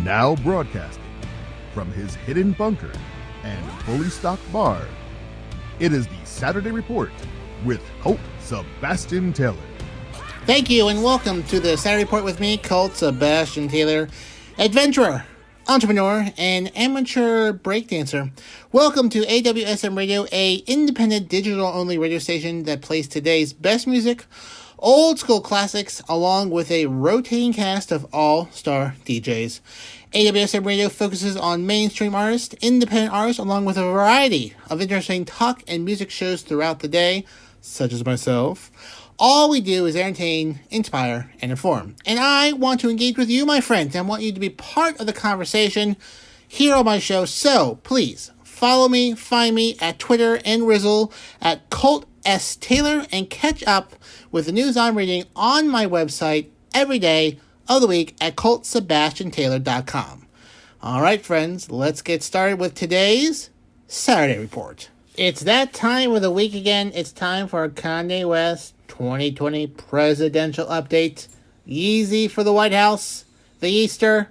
Now broadcasting from his hidden bunker and fully stocked bar, it is the Saturday Report with Colt Sebastian Taylor. Thank you, and welcome to the Saturday Report with me, Colt Sebastian Taylor, adventurer, entrepreneur, and amateur breakdancer. Welcome to AWSM Radio, a independent digital-only radio station that plays today's best music, old school classics, along with a rotating cast of all-star DJs. AWSM Radio focuses on mainstream artists, independent artists, along with a variety of interesting talk and music shows throughout the day, such as myself. All we do is entertain, inspire, and inform. And I want to engage with you, my friends. I want you to be part of the conversation here on my show. So please follow me, find me at Twitter and Rizzle at Colt S. Taylor, and catch up with the news I'm reading on my website every day of the week at ColtSebastianTaylor.com. All right, friends, let's get started with today's Saturday Report. It's that time of the week again. It's time for Kanye West 2020 presidential update. Yeezy for the White House, the Easter.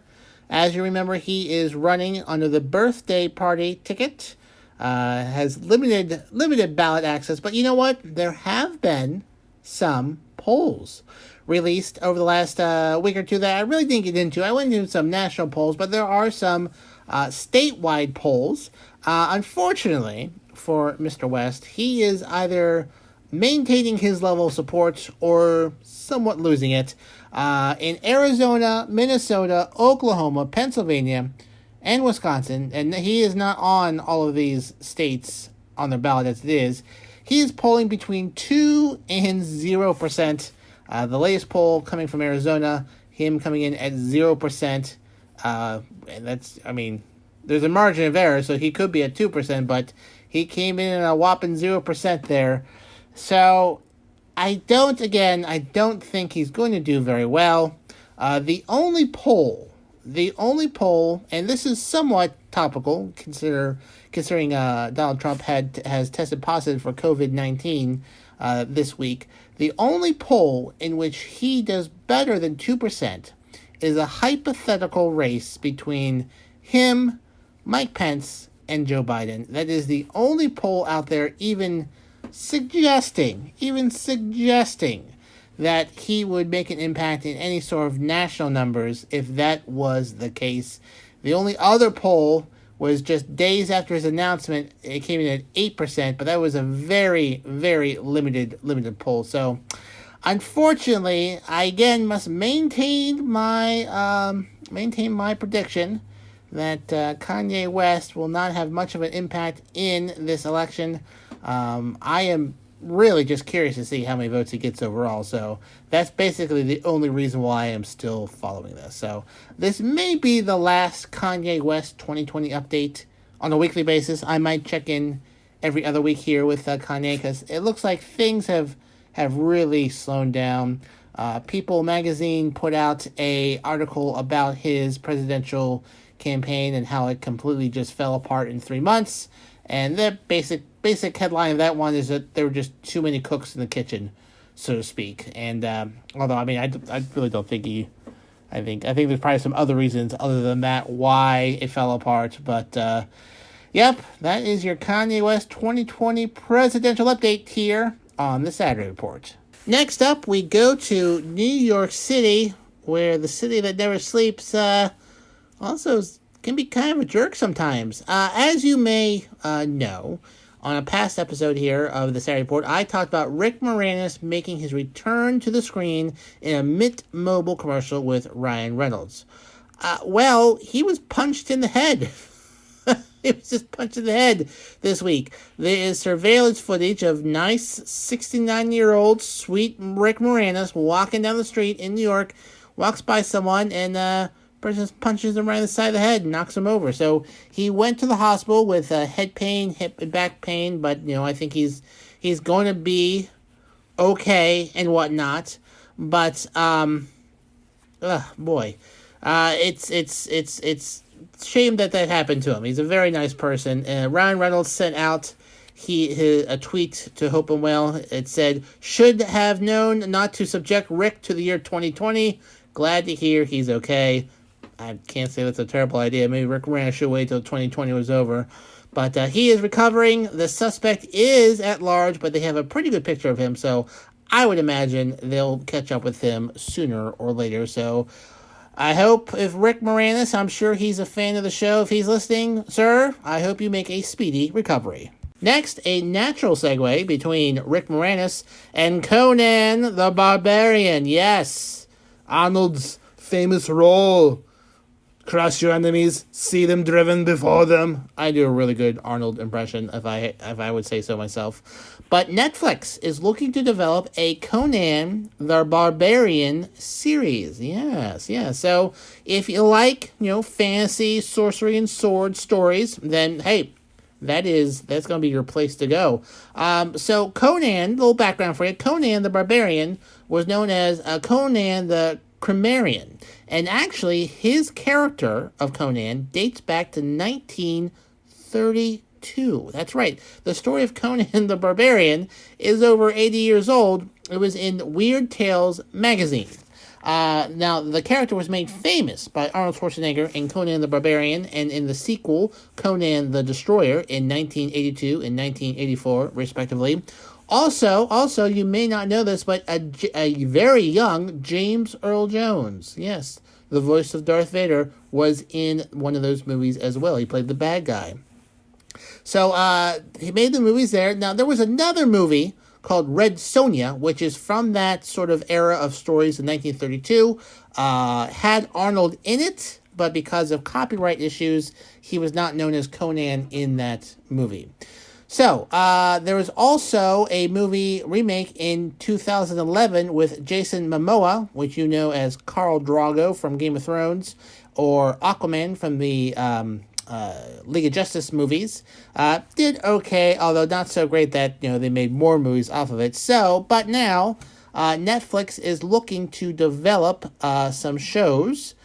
As you remember, he is running under the birthday party ticket. Has limited ballot access, but you know what? There have been some polls released over the last week or two that I really didn't get into. I went into some national polls, but there are some statewide polls. Unfortunately for Mr. West, he is either maintaining his level of support or somewhat losing it. In Arizona, Minnesota, Oklahoma, Pennsylvania, and Wisconsin, and he is not on all of these states on their ballot as it is. He is polling between 2 and 0%. The latest poll coming from Arizona, him coming in at 0%. And that's, I mean, there's a margin of error, so he could be at 2%, but he came in at a whopping 0% there. So I don't think he's going to do very well. The only poll, and this is somewhat topical, considering Donald Trump has tested positive for COVID-19 this week. The only poll in which he does better than 2% is a hypothetical race between him, Mike Pence, and Joe Biden. That is the only poll out there even suggesting that he would make an impact in any sort of national numbers if that was the case. The only other poll was just days after his announcement. It came in at 8%, but that was a very, very limited poll. So, unfortunately, I again must maintain my prediction that Kanye West will not have much of an impact in this election. I am really just curious to see how many votes he gets overall. So that's basically the only reason why I am still following this. So this may be the last Kanye West 2020 update on a weekly basis. I might check in every other week here with Kanye, because it looks like things have really slowed down. People magazine put out a article about his presidential campaign and how it completely just fell apart in 3 months. And the basic headline of that one is that there were just too many cooks in the kitchen, so to speak. And although I really don't think I think there's probably some other reasons other than that why it fell apart. But yep, that is your Kanye West 2020 presidential update here on the Saturday Report. Next up, we go to New York City, where the city that never sleeps also can be kind of a jerk sometimes. As you may know, on a past episode here of the Saturday Report, I talked about Rick Moranis making his return to the screen in a Mint Mobile commercial with Ryan Reynolds. Well, he was punched in the head. He was just punched in the head this week. There is surveillance footage of nice 69-year-old sweet Rick Moranis walking down the street in New York, walks by someone, and person punches him right in the side of the head and knocks him over. So he went to the hospital with head pain, hip and back pain, but I think he's going to be okay and whatnot. But it's shame that happened to him. He's a very nice person. Ryan Reynolds sent out a tweet to hope him well. It said, "Should have known not to subject Rick to the year 2020. Glad to hear he's okay." I can't say that's a terrible idea. Maybe Rick Moranis should wait till 2020 was over. But he is recovering. The suspect is at large, but they have a pretty good picture of him, so I would imagine they'll catch up with him sooner or later. So I hope if Rick Moranis, I'm sure he's a fan of the show. If he's listening, sir, I hope you make a speedy recovery. Next, a natural segue between Rick Moranis and Conan the Barbarian. Yes, Arnold's famous role. Crush your enemies, see them driven before them. I do a really good Arnold impression, if I would say so myself. But Netflix is looking to develop a Conan the Barbarian series. Yes. So if you like, fantasy, sorcery, and sword stories, then hey, that's going to be your place to go. So Conan, little background for you. Conan the Barbarian was known as Conan the Cimmerian. And actually, his character of Conan dates back to 1932. That's right. The story of Conan the Barbarian is over 80 years old. It was in Weird Tales magazine. Now, the character was made famous by Arnold Schwarzenegger in Conan the Barbarian and in the sequel, Conan the Destroyer, in 1982 and 1984, respectively. Also, you may not know this, but a very young James Earl Jones, yes, the voice of Darth Vader, was in one of those movies as well. He played the bad guy. So he made the movies there. Now, there was another movie called Red Sonja, which is from that sort of era of stories in 1932. Had Arnold in it, but because of copyright issues, he was not known as Conan in that movie. So, there was also a movie remake in 2011 with Jason Momoa, which you know as Khal Drogo from Game of Thrones, or Aquaman from the League of Justice movies. Did okay, although not so great that, they made more movies off of it. So, but now, Netflix is looking to develop some shows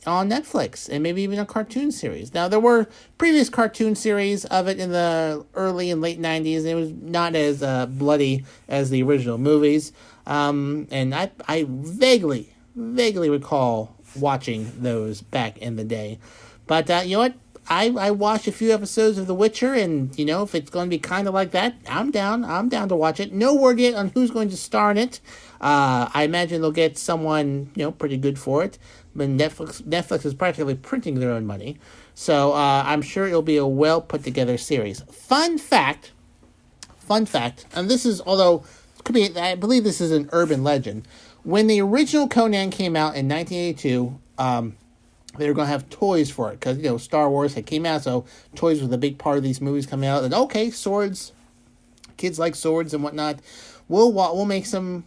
on Netflix, and maybe even a cartoon series. Now, there were previous cartoon series of it in the early and late 90s, and it was not as bloody as the original movies. And I vaguely recall watching those back in the day. But you know what? I watched a few episodes of The Witcher, and, if it's going to be kind of like that, I'm down to watch it. No word yet on who's going to star in it. I imagine they'll get someone, pretty good for it. But Netflix is practically printing their own money. So I'm sure it'll be a well-put-together series. Fun fact, and this is, although, I believe this is an urban legend. When the original Conan came out in 1982, they were going to have toys for it. Because, Star Wars had came out, so toys was a big part of these movies coming out. And, okay, swords, kids like swords and whatnot. We'll make some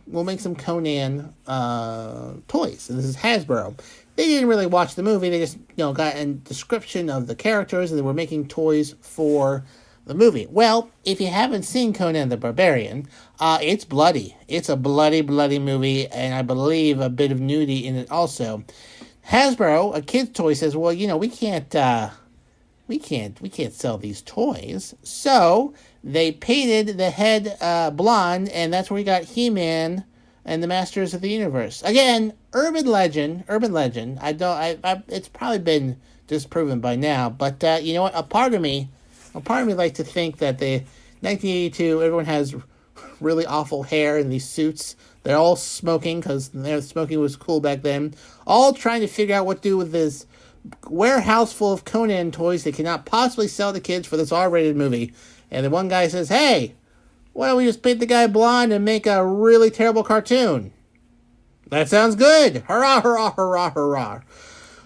Conan toys. And this is Hasbro. They didn't really watch the movie. They just got a description of the characters, and they were making toys for the movie. Well, if you haven't seen Conan the Barbarian, it's bloody. It's a bloody movie, and I believe a bit of nudity in it also. Hasbro, a kid's toy, says, "Well, we can't sell these toys." So they painted the head blonde, and that's where we got He-Man and the Masters of the Universe. Again, urban legend. It's probably been disproven by now, but you know what? A part of me likes to think that the 1982, everyone has really awful hair in these suits. They're all smoking, because smoking was cool back then. All trying to figure out what to do with this warehouse full of Conan toys they cannot possibly sell to kids for this R-rated movie. And then one guy says, "Hey, why don't we just paint the guy blonde and make a really terrible cartoon?" That sounds good. Hurrah, hurrah, hurrah, hurrah.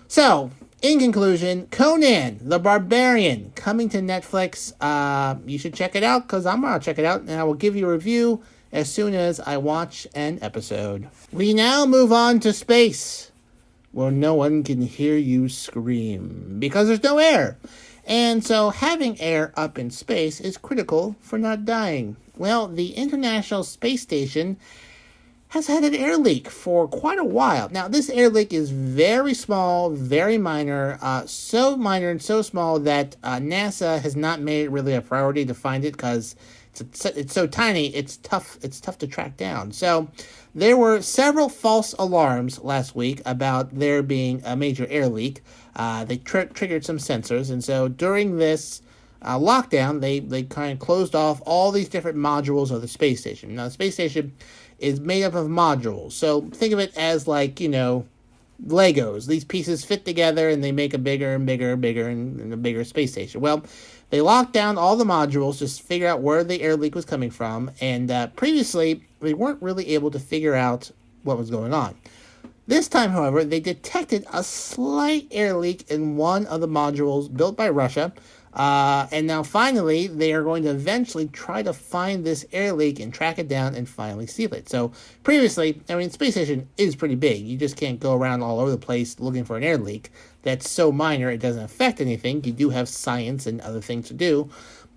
So, in conclusion, Conan the Barbarian coming to Netflix. You should check it out, because I'm going to check it out, and I will give you a review as soon as I watch an episode. We now move on to space, where no one can hear you scream, because there's no air. And so having air up in space is critical for not dying. Well, the International Space Station has had an air leak for quite a while. Now, this air leak is very small, very minor, so minor and so small that NASA has not made it really a priority to find it, because it's so tiny, it's tough to track down. So there were several false alarms last week about there being a major air leak. They triggered some sensors, and so during this lockdown, they kind of closed off all these different modules of the space station. Now, the space station is made up of modules, so think of it as like, Legos. These pieces fit together and they make a bigger and a bigger space station. Well, they locked down all the modules to figure out where the air leak was coming from, and previously they weren't really able to figure out what was going on. This time, however, they detected a slight air leak in one of the modules built by Russia, and now finally they are going to eventually try to find this air leak and track it down and finally seal it. So previously, space station is pretty big. You just can't go around all over the place looking for an air leak. That's so minor it doesn't affect anything. You do have science and other things to do.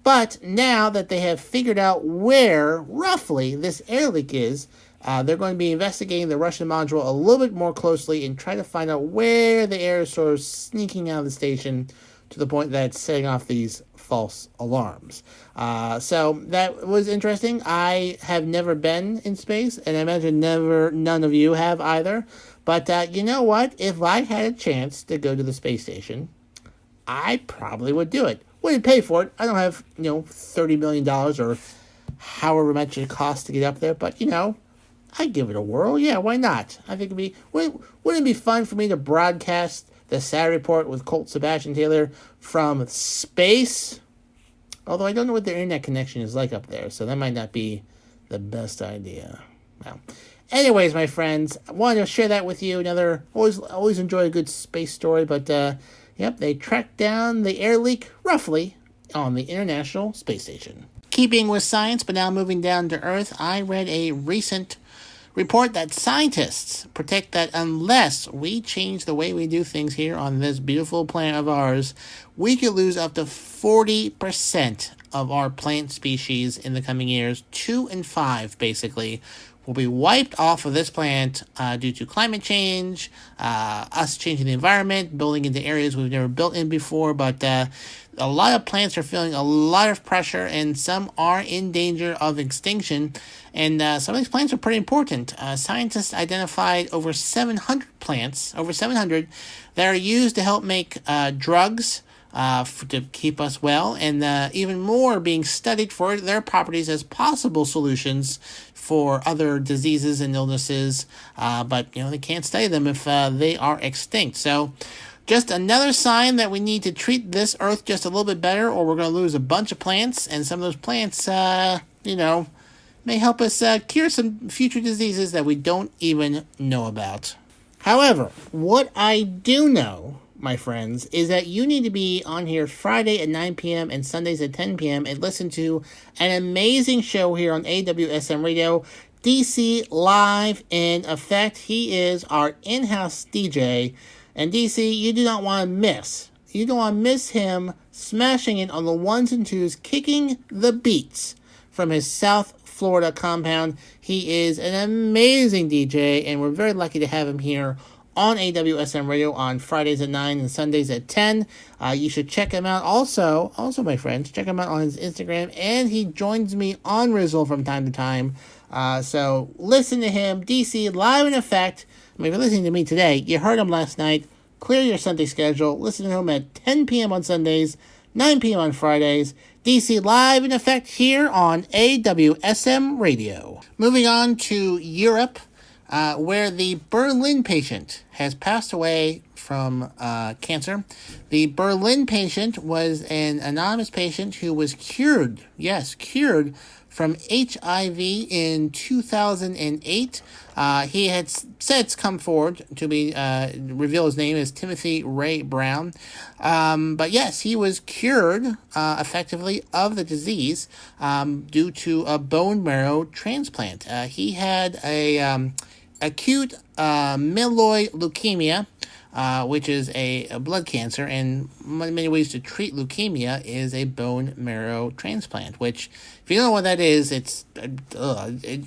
But now that they have figured out where roughly this air leak is, they're going to be investigating the Russian module a little bit more closely and try to find out where the air is sort of sneaking out of the station to the point that it's setting off these false alarms. So that was interesting. I have never been in space, and I imagine none of you have either. But you know what? If I had a chance to go to the space station, I probably would do it. Wouldn't pay for it. I don't have, $30 million or however much it costs to get up there. But, I'd give it a whirl. Yeah, why not? I think wouldn't it be fun for me to broadcast the Saturday Report with Colt Sebastian Taylor from space? Although I don't know what their internet connection is like up there, so that might not be the best idea. Well, anyways, my friends, I wanted to share that with you. Always enjoy a good space story, but yep, they tracked down the air leak roughly on the International Space Station. Keeping with science, but now moving down to Earth, I read a recent report that scientists predict that unless we change the way we do things here on this beautiful planet of ours, we could lose up to 40% of our plant species in the coming years. 2 in 5, basically, will be wiped off of this planet due to climate change, us changing the environment, building into areas we've never built in before. But a lot of plants are feeling a lot of pressure, and some are in danger of extinction. And some of these plants are pretty important. Scientists identified over 700 plants, that are used to help make drugs, to keep us well, and even more being studied for their properties as possible solutions for other diseases and illnesses. But they can't study them if they are extinct. So just another sign that we need to treat this Earth just a little bit better, or we're going to lose a bunch of plants, and some of those plants, may help us cure some future diseases that we don't even know about. However, what I do know, my friends, is that you need to be on here Friday at 9 p.m. and Sundays at 10 p.m. and listen to an amazing show here on AWSM Radio, DC Live in Effect. He is our in-house DJ. And DC, you do not want to miss. You don't want to miss him smashing it on the ones and twos, kicking the beats from his South Florida compound. He is an amazing DJ, and we're very lucky to have him here on AWSM Radio on Fridays at 9 and Sundays at 10. You should check him out. Also, my friends, check him out on his Instagram, and he joins me on Rizzle from time to time. So listen to him, DC, Live in Effect. If you're listening to me today, you heard him last night. Clear your Sunday schedule. Listen to him at 10 p.m. on Sundays, 9 p.m. on Fridays. DC Live in Effect here on AWSM Radio. Moving on to Europe, where the Berlin patient has passed away from cancer. The Berlin patient was an anonymous patient who was cured from HIV in 2008. He had since come forward to be reveal his name as Timothy Ray Brown. But yes, he was cured effectively of the disease due to a bone marrow transplant. He had a acute myeloid leukemia, which is a blood cancer, and many ways to treat leukemia is a bone marrow transplant, which, if you don't know what that is, it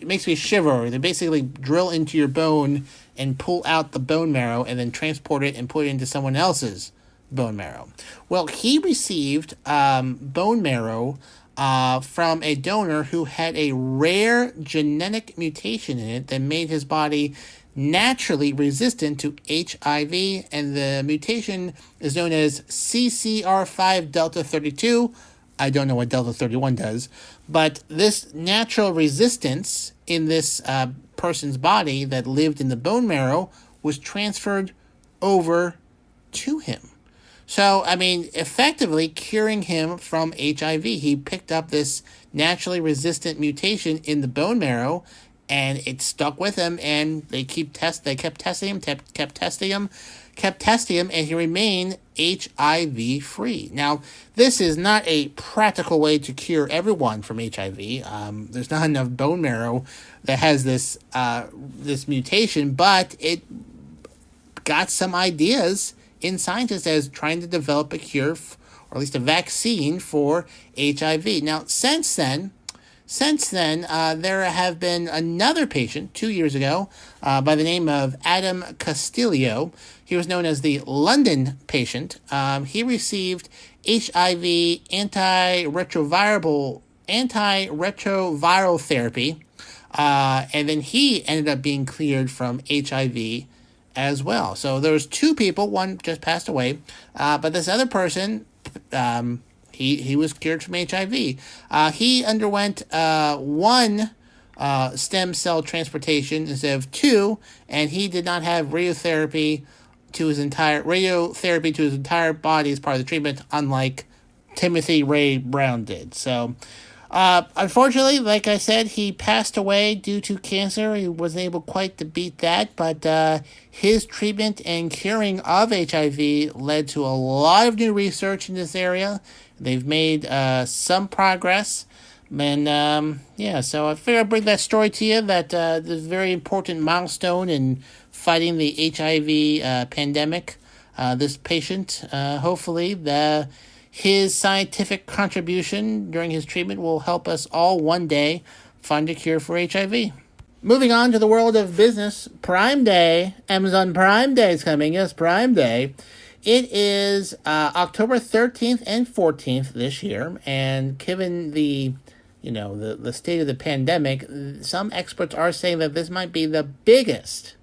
makes me shiver. They basically drill into your bone and pull out the bone marrow and then transport it and put it into someone else's bone marrow. Well, he received bone marrow from a donor who had a rare genetic mutation in it that made his body naturally resistant to HIV, and the mutation is known as CCR5 Delta 32. I don't know what Delta 31 does, but this natural resistance in this person's body that lived in the bone marrow was transferred over to him. So, I mean, effectively curing him from HIV. He picked up this naturally resistant mutation in the bone marrow, and it stuck with him, and they kept testing him, and he remained HIV free. Now, this is not a practical way to cure everyone from HIV. There's not enough bone marrow that has this mutation, but it got some ideas in scientists as trying to develop a cure, or at least a vaccine for HIV. Now, since then, there have been another patient 2 years ago by the name of Adam Castillo. He was known as the London patient. He received HIV antiretroviral therapy, and then he ended up being cleared from HIV as well. So there was two people. One just passed away, but this other person, he was cured from HIV. He underwent one stem cell transplantation instead of two, and he did not have radiotherapy to his entire body as part of the treatment, unlike Timothy Ray Brown did. So, unfortunately, like I said, he passed away due to cancer. He wasn't able quite to beat that, but his treatment and curing of HIV led to a lot of new research in this area. They've made some progress, and so I figured I'd bring that story to you, that this is a very important milestone in fighting the HIV pandemic. This patient, hopefully, his scientific contribution during his treatment will help us all one day find a cure for HIV. Moving on to the world of business, Prime Day. Amazon Prime Day is coming. Yes, Prime Day. It is October 13th and 14th this year, and given the state of the pandemic, some experts are saying that this might be the biggest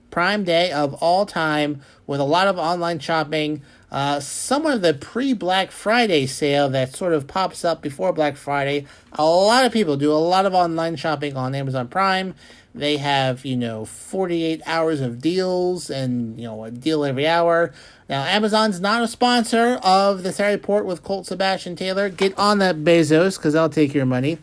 Prime Day of all time, with a lot of online shopping. Some of the pre-Black Friday sale that sort of pops up before Black Friday. A lot of people do a lot of online shopping on Amazon Prime. They have, 48 hours of deals and, a deal every hour. Now, Amazon's not a sponsor of the Saturday Report with Colt Sebastian Taylor. Get on that, Bezos, because I'll take your money.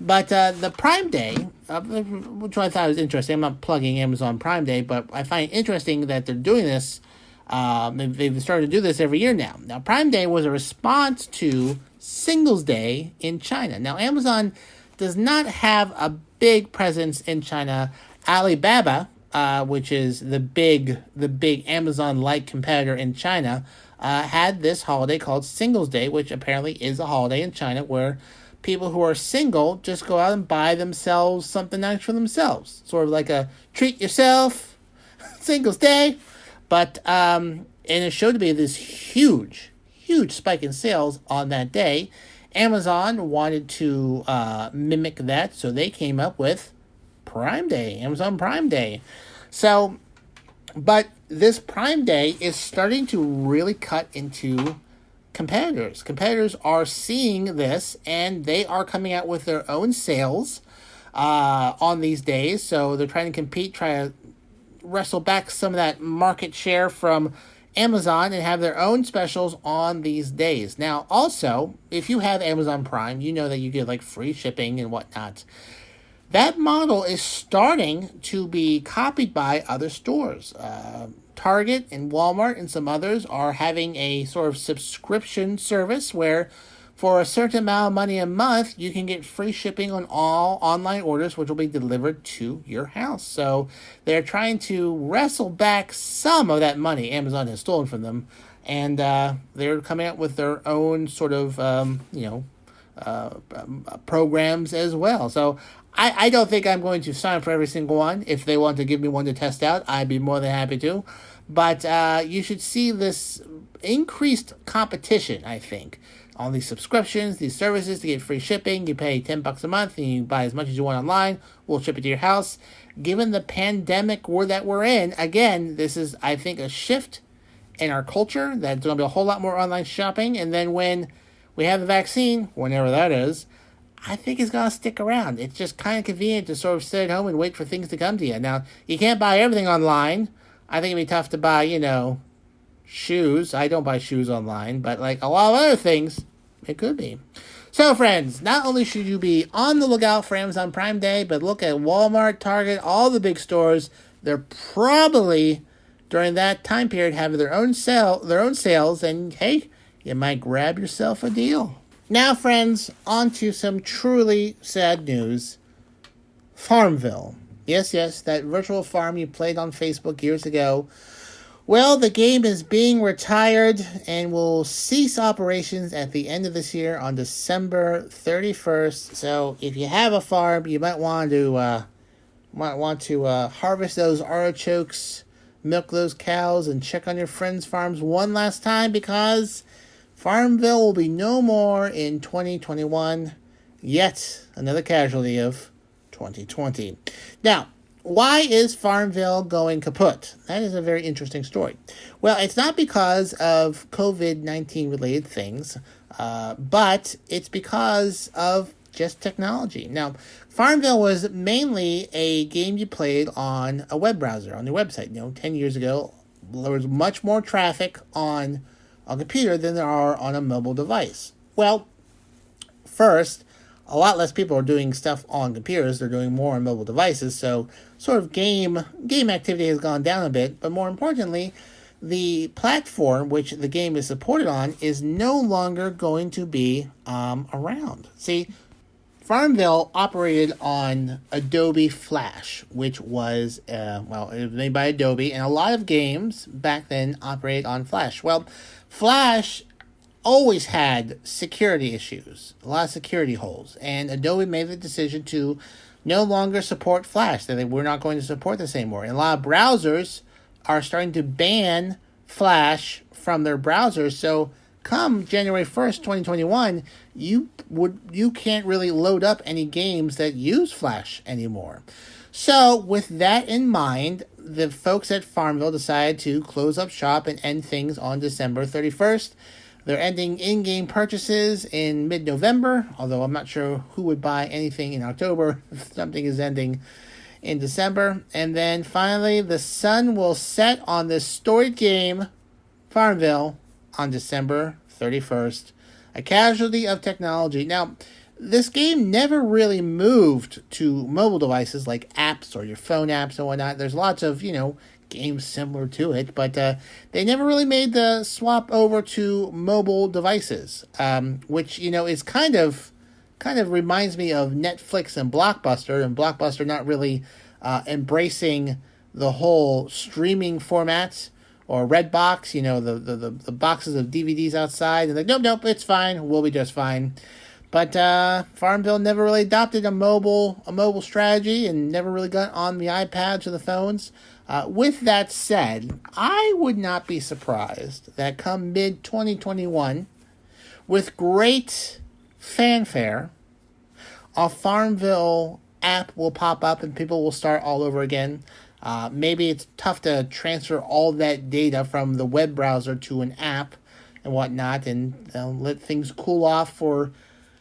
But the Prime Day, which I thought was interesting. I'm not plugging Amazon Prime Day, but I find it interesting that they're doing this. They've started to do this every year now. Now, Prime Day was a response to Singles Day in China. Now, Amazon does not have a big presence in China. Alibaba, which is the big Amazon-like competitor in China, had this holiday called Singles Day, which apparently is a holiday in China where people who are single just go out and buy themselves something nice for themselves. Sort of like a treat yourself Singles Day. But, and it showed to be this huge spike in sales on that day. Amazon wanted to mimic that, so they came up with Prime Day, Amazon Prime Day. So, but this Prime Day is starting to really cut into competitors. Competitors are seeing this, and they are coming out with their own sales on these days. So they're trying to compete, try to wrestle back some of that market share from Amazon and have their own specials on these days. Now, also, if you have Amazon Prime, you know that you get like free shipping and whatnot. That model is starting to be copied by other stores. Target and Walmart and some others are having a sort of subscription service where for a certain amount of money a month, you can get free shipping on all online orders, which will be delivered to your house. So they're trying to wrestle back some of that money Amazon has stolen from them, and they're coming out with their own sort of, programs as well. So I don't think I'm going to sign up for every single one. If they want to give me one to test out, I'd be more than happy to. But you should see this increased competition, I think. all these subscriptions, these services to get free shipping. You pay $10 a month and you buy as much as you want online. We'll ship it to your house. Given the pandemic that we're in, again, this is, I think, a shift in our culture. That's going to be a whole lot more online shopping. And then when we have the vaccine, whenever that is, I think it's going to stick around. It's just kind of convenient to sort of sit at home and wait for things to come to you. Now, you can't buy everything online. I think it'd be tough to buy, shoes. I don't buy shoes online, but like a lot of other things, it could be. So, friends, not only should you be on the lookout for Amazon Prime Day, but look at Walmart, Target, all the big stores. They're probably, during that time period, having their own sales, and hey, you might grab yourself a deal. Now, friends, on to some truly sad news. Farmville. Yes, that virtual farm you played on Facebook years ago. Well, the game is being retired and will cease operations at the end of this year on December 31st. So, if you have a farm, you might want to harvest those artichokes, milk those cows, and check on your friends' farms one last time, because Farmville will be no more in 2021. Yet another casualty of 2020. Now, why is Farmville going kaput? That is a very interesting story. Well, it's not because of COVID-19 related things, but it's because of just technology. Now, Farmville was mainly a game you played on a web browser, on your website. 10 years ago, there was much more traffic on a computer than there are on a mobile device. Well, first, a lot less people are doing stuff on computers. They're doing more on mobile devices. So sort of game activity has gone down a bit. But more importantly, the platform which the game is supported on is no longer going to be around. See, Farmville operated on Adobe Flash, which was, it was made by Adobe. And a lot of games back then operated on Flash. Well, Flash always had security issues, a lot of security holes, and Adobe made the decision to no longer support Flash. That we're not going to support this anymore. And a lot of browsers are starting to ban Flash from their browsers. So come January 1st, 2021, you can't really load up any games that use Flash anymore. So with that in mind, the folks at Farmville decided to close up shop and end things on December 31st. They're ending in-game purchases in mid-November, although I'm not sure who would buy anything in October if something is ending in December. And then finally, the sun will set on this storied game, Farmville, on December 31st. A casualty of technology. Now, this game never really moved to mobile devices like apps or your phone apps and whatnot. There's lots of, games similar to it, but they never really made the swap over to mobile devices, which is kind of reminds me of Netflix and Blockbuster not really embracing the whole streaming formats, or Redbox, the boxes of DVDs outside, and like, nope, it's fine, we'll be just fine. But Farmville never really adopted a mobile strategy and never really got on the iPads or the phones. With that said, I would not be surprised that come mid-2021, with great fanfare, a Farmville app will pop up and people will start all over again. Maybe it's tough to transfer all that data from the web browser to an app and whatnot, and they'll let things cool off for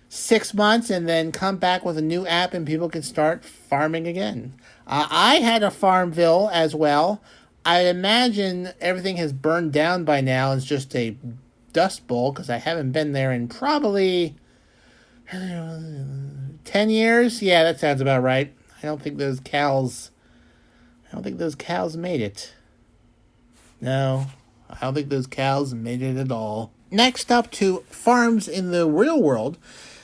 6 months and then come back with a new app and people can start farming again. I had a Farmville as well. I imagine everything has burned down by now. It's just a dust bowl because I haven't been there in probably 10 years. Yeah, that sounds about right. I don't think those cows made it. No, I don't think those cows made it at all. Next up to farms in the real world.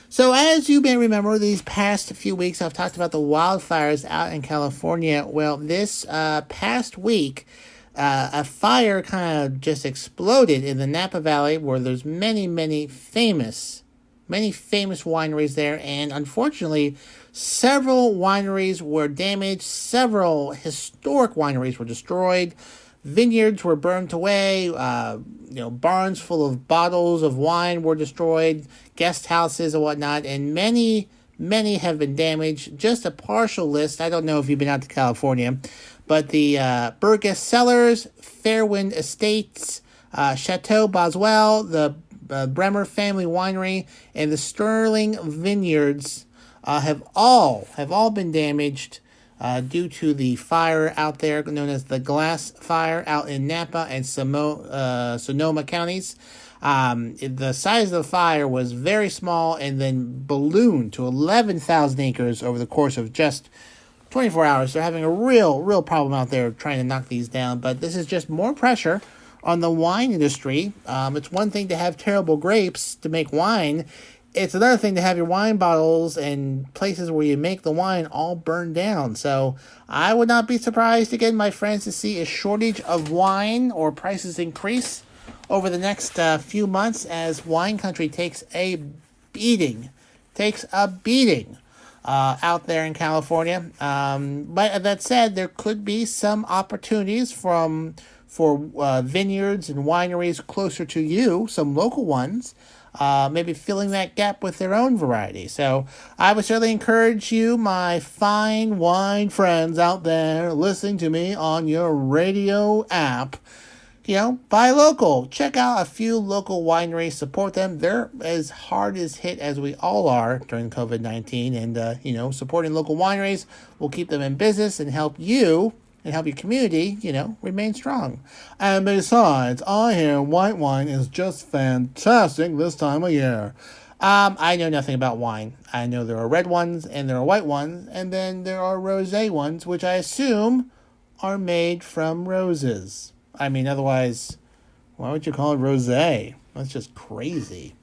So as you may remember, these past few weeks I've talked about the wildfires out in California. Well, this past week, a fire kind of just exploded in the Napa Valley, where there's many famous wineries there, and unfortunately, several wineries were damaged. Several historic wineries were destroyed. Vineyards were burnt away. Barns full of bottles of wine were destroyed. Guest houses and whatnot, and many have been damaged. Just a partial list. I don't know if you've been out to California, but the Burgess Cellars, Fairwind Estates, Chateau Boswell, the Bremer Family Winery, and the Sterling Vineyards have all been damaged due to the fire out there known as the Glass Fire out in Napa and Sonoma counties. The size of the fire was very small and then ballooned to 11,000 acres over the course of just 24 hours. They're having a real problem out there trying to knock these down, but this is just more pressure on the wine industry. It's one thing to have terrible grapes to make wine. It's another thing to have your wine bottles and places where you make the wine all burned down. So I would not be surprised, again, my friends, to see a shortage of wine or prices increase over the next few months as wine country takes a beating out there in California. But that said, there could be some opportunities for vineyards and wineries closer to you, some local ones, maybe filling that gap with their own variety. So I would certainly encourage you, my fine wine friends out there listening to me on your radio app, buy local. Check out a few local wineries. Support them. They're as hard as hit as we all are during COVID-19. And, supporting local wineries will keep them in business and help you and help your community, remain strong. And besides, I hear white wine is just fantastic this time of year. I know nothing about wine. I know there are red ones and there are white ones, and then there are rosé ones, which I assume are made from roses. I mean, otherwise, why would you call it rosé? That's just crazy.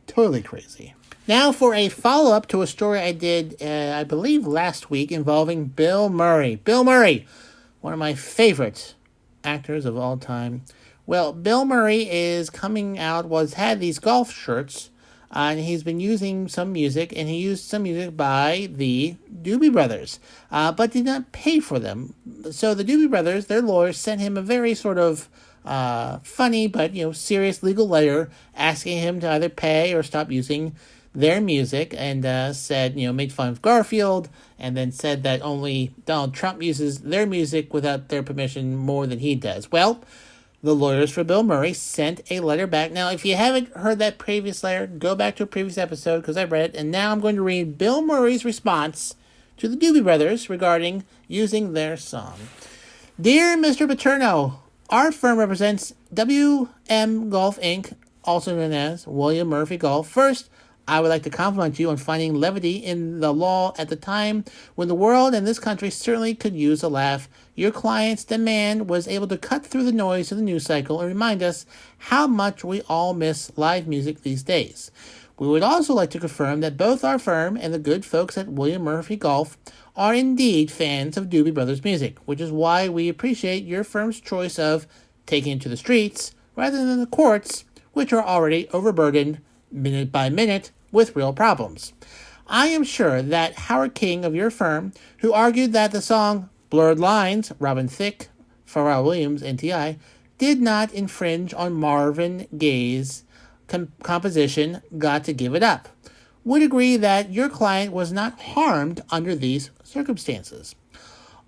Totally crazy. Now for a follow-up to a story I did, I believe, last week involving Bill Murray. Bill Murray, one of my favorite actors of all time. Well, Bill Murray is coming out, had these golf shirts, and he's been using some music, and he used some music by the Doobie Brothers, but did not pay for them. So the Doobie Brothers, their lawyers, sent him a very sort of funny but serious legal letter asking him to either pay or stop using their music, and said, made fun of Garfield, and then said that only Donald Trump uses their music without their permission more than he does. Well, the lawyers for Bill Murray sent a letter back. Now, if you haven't heard that previous letter, go back to a previous episode because I read it, and now I'm going to read Bill Murray's response to the Doobie Brothers regarding using their song. Dear Mr. Paterno, our firm represents WM Golf Inc., also known as William Murphy Golf. First, I would like to compliment you on finding levity in the law at the time when the world and this country certainly could use a laugh. Your client's demand was able to cut through the noise of the news cycle and remind us how much we all miss live music these days. We would also like to confirm that both our firm and the good folks at William Murphy Golf are indeed fans of Doobie Brothers music, which is why we appreciate your firm's choice of taking it to the streets rather than the courts, which are already overburdened minute by minute with real problems. I am sure that Howard King of your firm, who argued that the song Blurred Lines, Robin Thicke, Pharrell Williams, and T.I., did not infringe on Marvin Gaye's composition Got to Give It Up, would agree that your client was not harmed under these circumstances.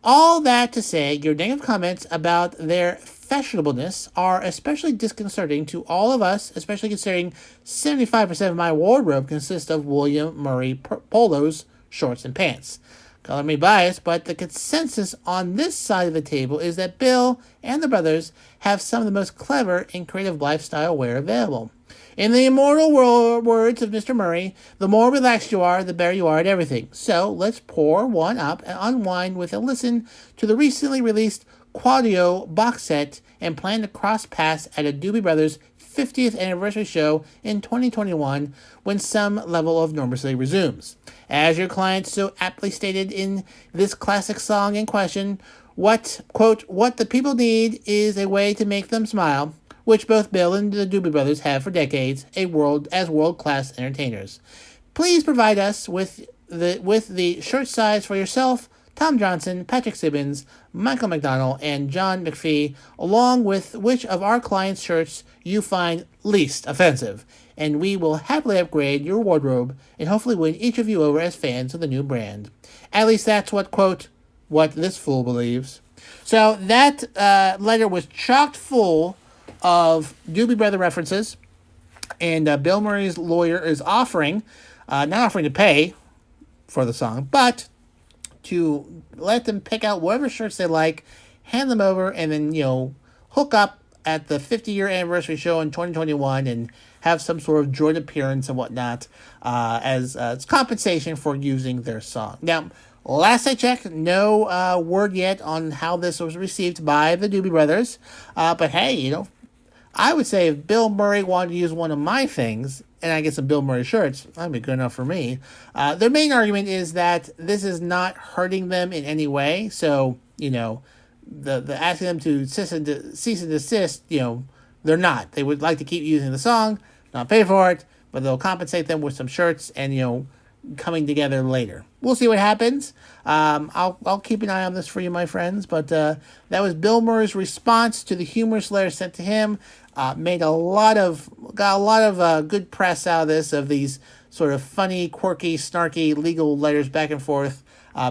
All that to say, your negative comments about their fashionableness are especially disconcerting to all of us, especially considering 75% of my wardrobe consists of William Murray polos, shorts, and pants. Color me biased, but the consensus on this side of the table is that Bill and the brothers have some of the most clever and creative lifestyle wear available. In the immortal words of Mr. Murray, the more relaxed you are, the better you are at everything. So let's pour one up and unwind with a listen to the recently released Quadio box set and plan to cross paths at a Doobie Brothers 50th anniversary show in 2021 when some level of normalcy resumes. As your client so aptly stated in this classic song in question, what the people need is a way to make them smile, which both Bill and the Doobie Brothers have for decades, as world-class entertainers. Please provide us with the shirt size for yourself, Tom Johnson, Patrick Sibbins, Michael McDonald, and John McPhee, along with which of our clients' shirts you find least offensive. And we will happily upgrade your wardrobe and hopefully win each of you over as fans of the new brand. At least that's what, quote, what this fool believes. So that letter was chock full of Doobie Brother references, and Bill Murray's lawyer is offering, not offering to pay for the song, but to let them pick out whatever shirts they like, hand them over, and then, hook up at the 50-year anniversary show in 2021 and have some sort of joint appearance and whatnot as compensation for using their song. Now, last I checked, no word yet on how this was received by the Doobie Brothers. But hey, I would say if Bill Murray wanted to use one of my things, and I get some Bill Murray shirts, that'd be good enough for me. Their main argument is that this is not hurting them in any way. So, the asking them to cease and desist, they're not. They would like to keep using the song, not pay for it, but they'll compensate them with some shirts and, coming together later. We'll see what happens. I'll keep an eye on this for you, my friends. But that was Bill Murray's response to the humorous letter sent to him. Got a lot of good press out of this, of these sort of funny, quirky, snarky legal letters back and forth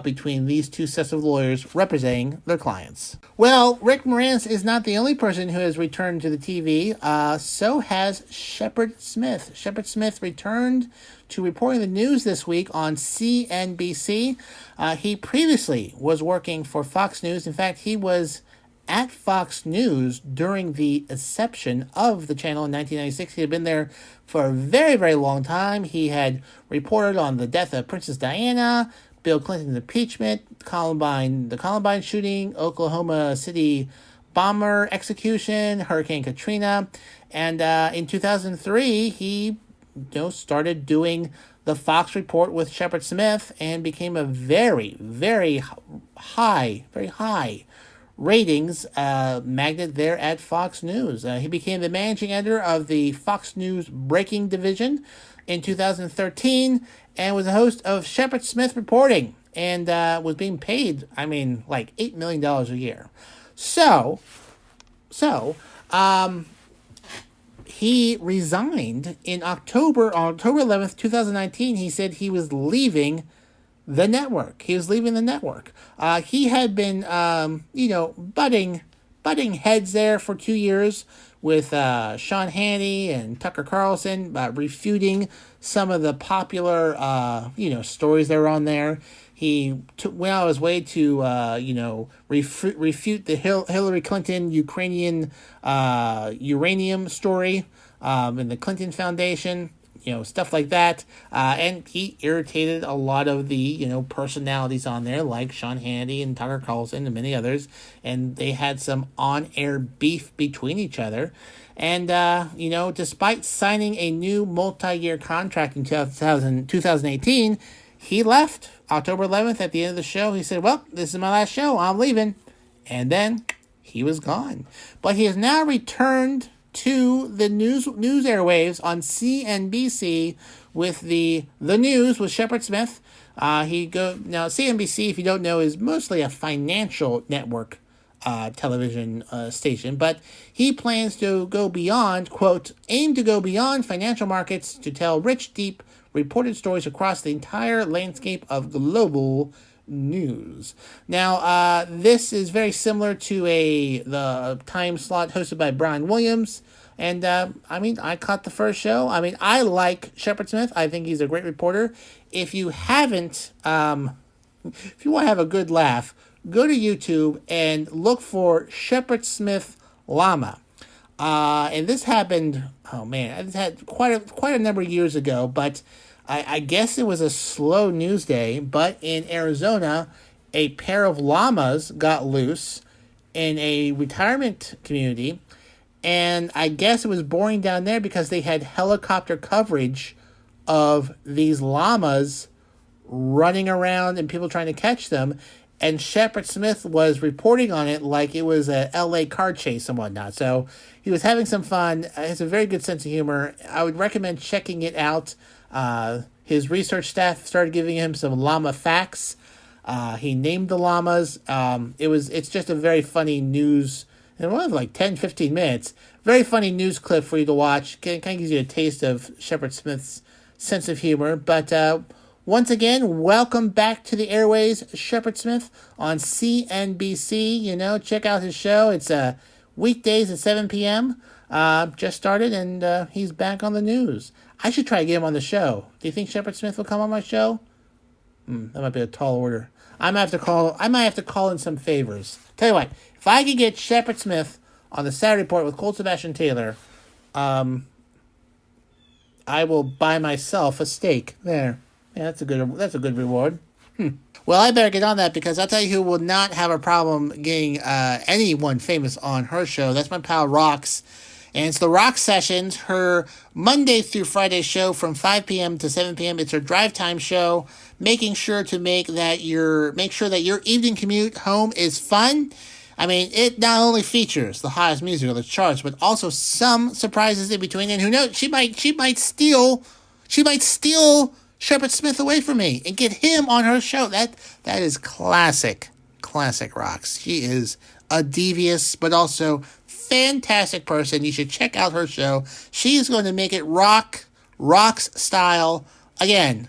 between these two sets of lawyers representing their clients. Well, Rick Moranis is not the only person who has returned to the TV. So has Shepard Smith. Shepard Smith returned to reporting the news this week on CNBC. He previously was working for Fox News. In fact, he was at Fox News during the inception of the channel in 1996. He had been there for a very, very long time. He had reported on the death of Princess Diana, Bill Clinton's impeachment, the Columbine shooting, Oklahoma City bomber execution, Hurricane Katrina, and in 2003 he started doing the Fox Report with Shepard Smith and became a very, very high ratings magnet there at Fox News. He became the managing editor of the Fox News Breaking Division in 2013 and was the host of Shepard Smith Reporting and was being paid, like $8 million a year. So, he resigned on October 11th, 2019. He said he was leaving the network. He had been, butting heads there for 2 years with Sean Hannity and Tucker Carlson, refuting some of the popular, stories that were on there. He went out of his way to, refute the Hillary Clinton Ukrainian uranium story in the Clinton Foundation, stuff like that. And he irritated a lot of the, personalities on there, like Sean Hannity and Tucker Carlson and many others. And they had some on-air beef between each other. And, despite signing a new multi-year contract in 2018, he left October 11th at the end of the show. He said, well, this is my last show. I'm leaving. And then he was gone. But he has now returned to the news airwaves on CNBC with the news with Shepard Smith. Now CNBC, if you don't know, is mostly a financial network television station, but he plans to go beyond, quote, aim to go beyond financial markets to tell rich, deep, reported stories across the entire landscape of global news. Now, this is very similar to the time slot hosted by Brian Williams. And, I caught the first show. I like Shepard Smith. I think he's a great reporter. If you haven't, if you want to have a good laugh, go to YouTube and look for Shepard Smith Llama. And this happened, it had quite a number of years ago, but I guess it was a slow news day, but in Arizona, a pair of llamas got loose in a retirement community, and I guess it was boring down there because they had helicopter coverage of these llamas running around and people trying to catch them, and Shepard Smith was reporting on it like it was a LA car chase and whatnot. So he was having some fun. He has a very good sense of humor. I would recommend checking it out. His research staff started giving him some llama facts. He named the llamas. It's just a very funny news, and one of like 10, 15 minutes. Very funny news clip for you to watch. Kind of gives you a taste of Shepard Smith's sense of humor. But once again, welcome back to the airways, Shepard Smith on CNBC. Check out his show. It's weekdays at 7 p.m. Just started, and he's back on the news. I should try to get him on the show. Do you think Shepard Smith will come on my show? That might be a tall order. I might have to call in some favors. Tell you what, if I could get Shepard Smith on the Saturday Report with Colt Sebastian Taylor, I will buy myself a steak. There. Yeah, that's a good reward. Well, I better get on that, because I'll tell you who will not have a problem getting anyone famous on her show. That's my pal Rox. And it's the Rox Sessions, her Monday through Friday show from 5 p.m. to 7 p.m. It's her drive time show, making sure to make sure that your evening commute home is fun. I mean, it not only features the hottest music on the charts, but also some surprises in between. And who knows, she might steal Shepard Smith away from me and get him on her show. That is classic Rox. She is a devious but also fantastic person. You should check out her show. She is going to make it Rox style. Again,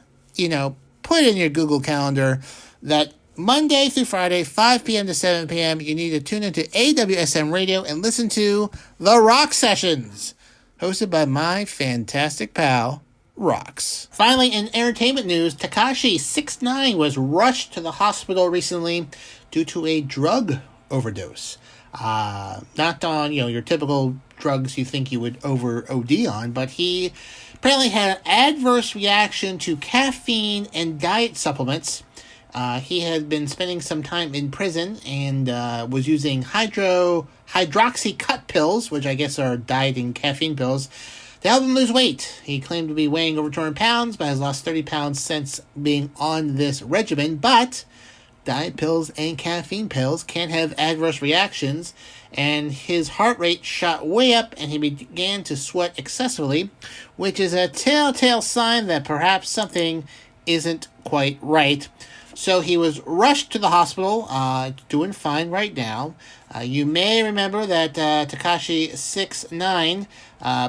put it in your Google Calendar that Monday through Friday, 5 p.m. to 7 p.m., you need to tune into AWSM Radio and listen to the Rox Sessions, hosted by my fantastic pal, Rox. Finally, in entertainment news, Tekashi 6ix9ine was rushed to the hospital recently due to a drug overdose. Not on, your typical drugs you think you would OD on, but he apparently had an adverse reaction to caffeine and diet supplements. He had been spending some time in prison and was using hydroxy cut pills, which I guess are diet and caffeine pills, to help him lose weight. He claimed to be weighing over 200 pounds, but has lost 30 pounds since being on this regimen. But diet pills and caffeine pills can have adverse reactions, and his heart rate shot way up, and he began to sweat excessively, which is a telltale sign that perhaps something isn't quite right. So he was rushed to the hospital, doing fine right now. You may remember that Tekashi 6ix9ine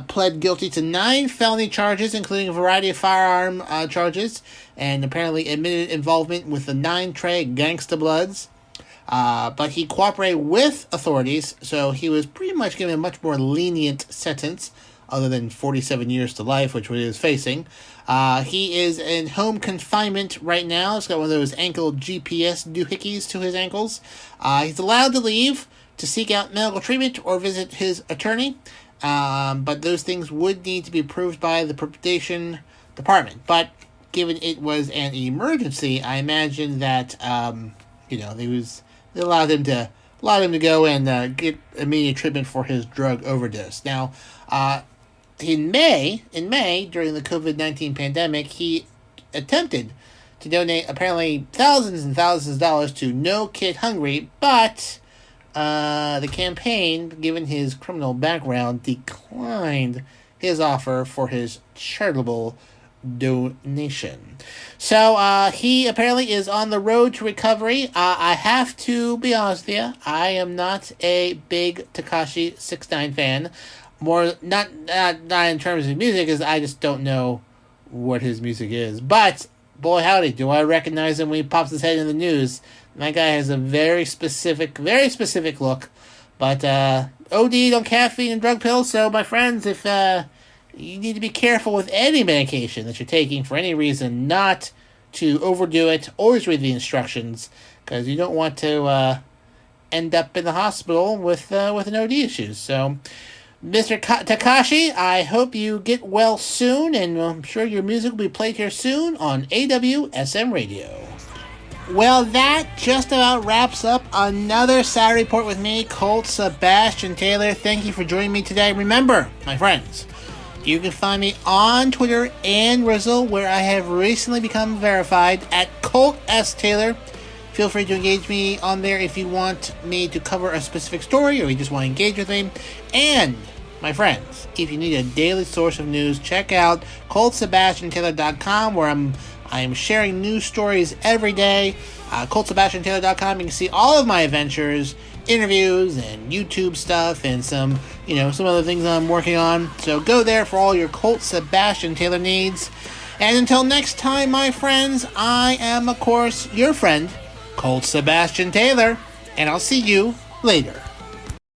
pled guilty to 9 felony charges, including a variety of firearm charges, and apparently admitted involvement with the 9 Trey Gangsta Bloods. But he cooperated with authorities, so he was pretty much given a much more lenient sentence, other than 47 years to life, which he was facing. He is in home confinement right now. He's got one of those ankle GPS doohickeys to his ankles. He's allowed to leave to seek out medical treatment or visit his attorney, but those things would need to be approved by the probation department. But given it was an emergency, I imagine that they allowed him to go and get immediate treatment for his drug overdose. Now, in May, during the COVID-19 pandemic, he attempted to donate apparently thousands and thousands of dollars to No Kid Hungry, but the campaign, given his criminal background, declined his offer for his charitable donation. So he apparently is on the road to recovery. I have to be honest with you, I am not a big Tekashi 6ix9ine fan. More not in terms of music, as I just don't know what his music is. But boy howdy, do I recognize him when he pops his head in the news. That guy has a very specific look. But OD'd on caffeine and drug pills. So my friends, if you need to be careful with any medication that you're taking for any reason, not to overdo it. Always read the instructions, because you don't want to end up in the hospital with an OD issues. So, Mr. Tekashi, I hope you get well soon, and I'm sure your music will be played here soon on AWSM Radio. Well, that just about wraps up another Saturday Report with me, Colt Sebastian Taylor. Thank you for joining me today. Remember, my friends, you can find me on Twitter and Rizzle, where I have recently become verified at Colt S. Taylor. Feel free to engage me on there if you want me to cover a specific story or you just want to engage with me. And, my friends, if you need a daily source of news, check out ColtSebastianTaylor.com, where I'm I am sharing news stories every day. ColtSebastianTaylor.com. You can see all of my adventures, interviews, and YouTube stuff, and some other things I'm working on. So go there for all your Colt Sebastian Taylor needs. And until next time, my friends, I am, of course, your friend, Colt Sebastian Taylor, and I'll see you later.